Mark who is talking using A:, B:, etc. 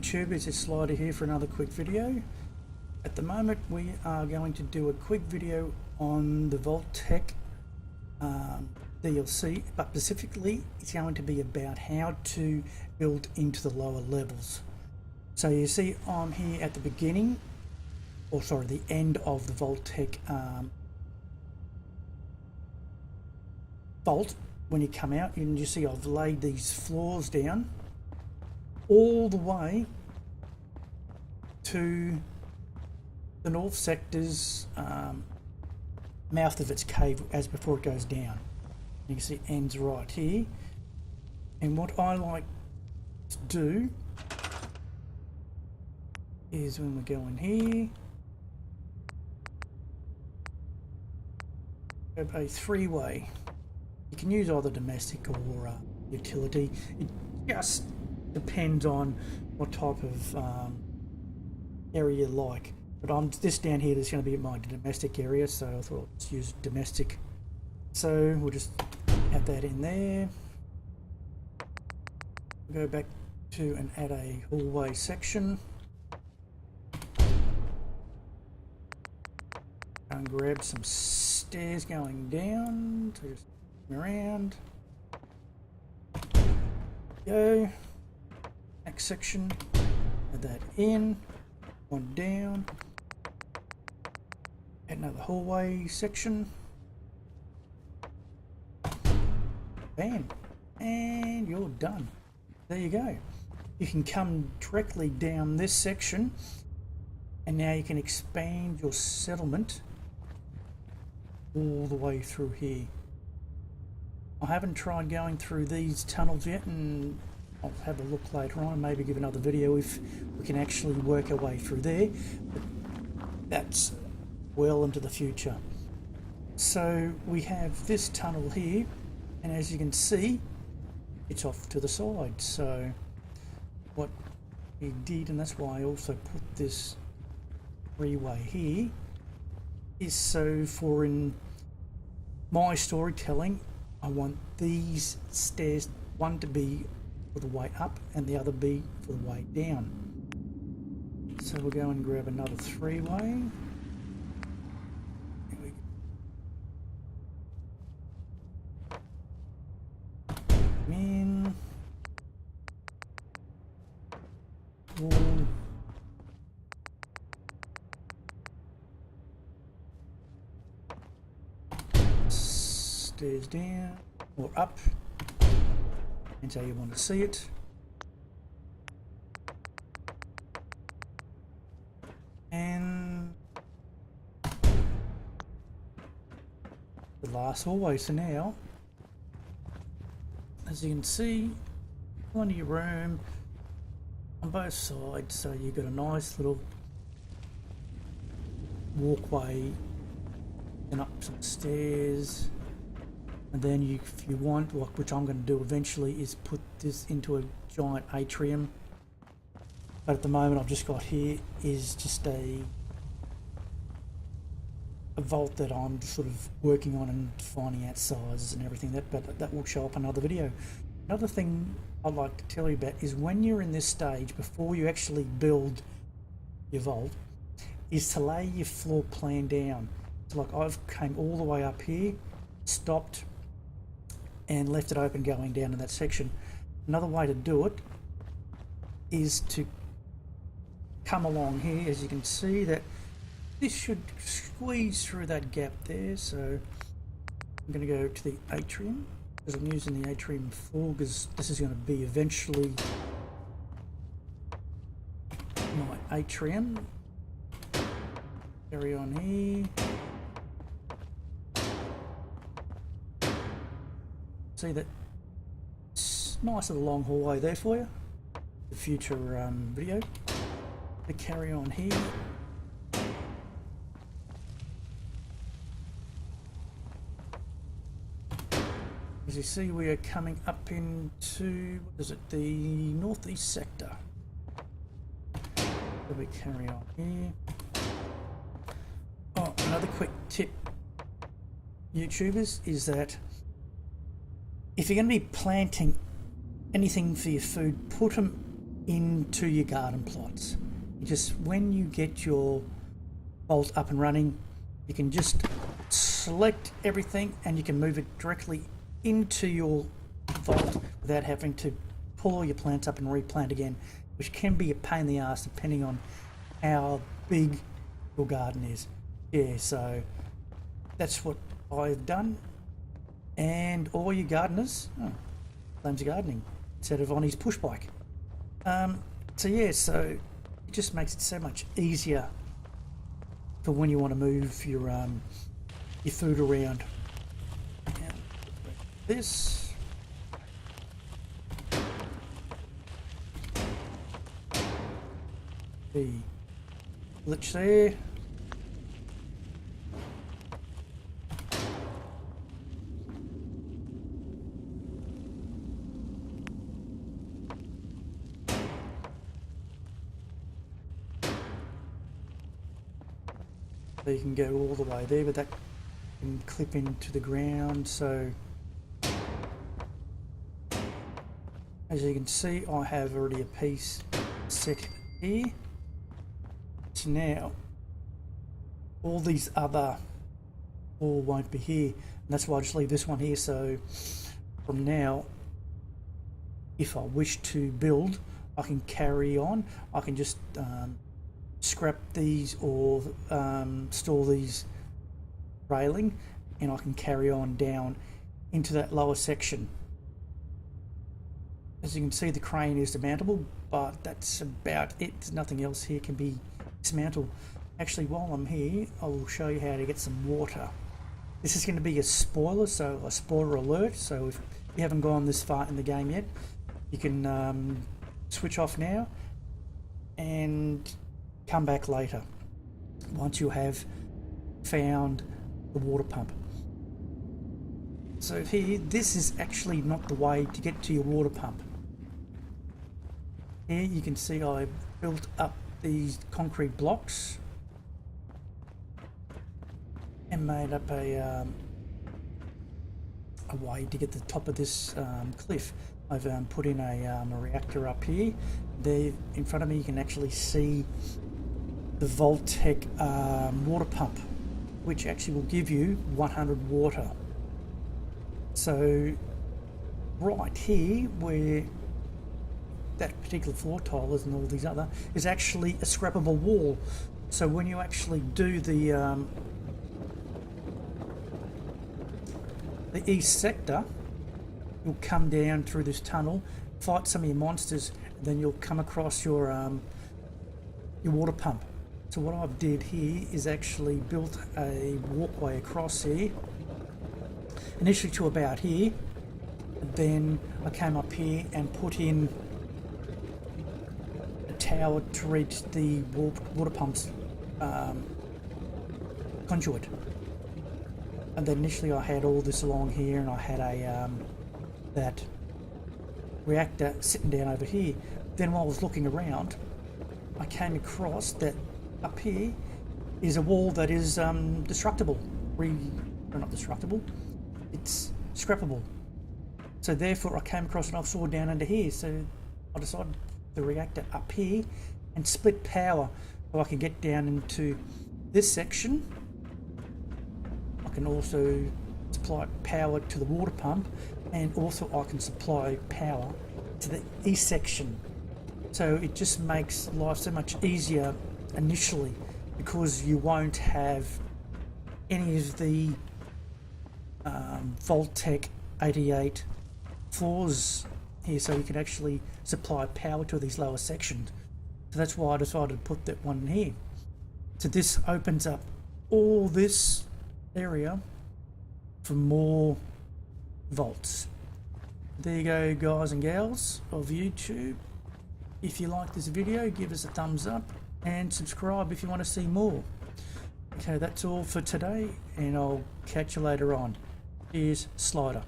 A: YouTubers, it's Slider here for another quick video. At the moment we are going to do a quick video on the Vault-Tec DLC, but specifically it's going to be about how to build into the lower levels. So you see I'm here at the beginning, or sorry, the end of the Vault-Tec vault. When you come out, you can just see I've laid these floors down all the way to the north sector's mouth of its cave as before it goes down. You can see it ends right here, and what I like to do is when we go in here, have a three-way. You can use either domestic or utility. It just depends on what type of area you like. But this down here is going to be my domestic area, so I thought let's use domestic. So we'll just add that in there. Go back to and add a hallway section. And grab some stairs going down. So just around. Go. Next section. Add that in. One down. Add another hallway section. Bam. And you're done. There you go. You can come directly down this section, and now you can expand your settlement all the way through here. I haven't tried going through these tunnels yet, and I'll have a look later on, maybe give another video if we can actually work our way through there, but that's well into the future. So we have this tunnel here, and as you can see it's off to the side. So what we did, and that's why I also put this three-way here, is so for in my storytelling I want these stairs, one to be for the way up and the other be for the way down. So we'll go and grab another three-way. In. Wall. Stairs down or up, and how you want to see it. And the last hallway. So now, as you can see, plenty of room on both sides, so you've got a nice little walkway and up some stairs. And then you, if you want, which I'm going to do eventually, is put this into a giant atrium. But at the moment I've just got here is just a vault that I'm sort of working on and finding out sizes and everything, but that will show up in another video. Another thing I'd like to tell you about is when you're in this stage, before you actually build your vault, is to lay your floor plan down. So like I've came all the way up here, stopped, and left it open going down in that section. Another way to do it is to come along here. As you can see, that this should squeeze through that gap there. So I'm going to go to the atrium, because I'm using the atrium 4, because this is going to be eventually my atrium. Carry on here. See that nice little long hallway there for you, the future video. To carry on here, as you see we are coming up into, what is it, the northeast sector. So we carry on here. Oh, another quick tip, YouTubers, is that if you're going to be planting anything for your food, put them into your garden plots. Just when you get your vault up and running, you can just select everything and you can move it directly into your vault without having to pull all your plants up and replant again, which can be a pain in the ass depending on how big your garden is. Yeah, so that's what I've done. And all you gardeners, Flames of Gardening instead of on his push bike. So yeah, so it just makes it so much easier for when you want to move your food around. And this. The glitch there. So you can go all the way there, but that can clip into the ground. So as you can see, I have already a piece set here. So now all these other all won't be here, and that's why I just leave this one here. So from now, if I wish to build, I can carry on. I can just scrap these or store these railing, and I can carry on down into that lower section. As you can see, the crane is demountable, but that's about it. There's nothing else here can be dismantled. Actually, while I'm here, I will show you how to get some water. This is going to be a spoiler, so a spoiler alert. So if you haven't gone this far in the game yet, you can switch off now and come back later once you have found the water pump. So here, this is actually not the way to get to your water pump. Here you can see I built up these concrete blocks and made up a way to get the top of this cliff. I've put in a reactor up here. There in front of me you can actually see the Vault-Tec water pump, which actually will give you 100 water. So right here where that particular floor tile is and all these other is actually a scrappable wall. So when you actually do the east sector, you'll come down through this tunnel, fight some of your monsters, and then you'll come across your water pump. So what I've did here is actually built a walkway across here, initially to about here. Then I came up here and put in a tower to reach the water pump's conduit. And then initially I had all this along here, and I had a that reactor sitting down over here. Then while I was looking around, I came across that up here is a wall that is destructible. Not destructible, it's scrappable. So therefore I came across an offshore down under here. So I decided the reactor up here and split power so I can get down into this section. I can also supply power to the water pump, and also I can supply power to the east section. So it just makes life so much easier initially, because you won't have any of the Vault-Tec 88 floors here, so you can actually supply power to these lower sections. So that's why I decided to put that one here. So this opens up all this area for more vaults. There you go, guys and gals of YouTube. If you like this video, give us a thumbs up and subscribe if you want to see more. Okay, that's all for today, and I'll catch you later on. Cheers, Slider.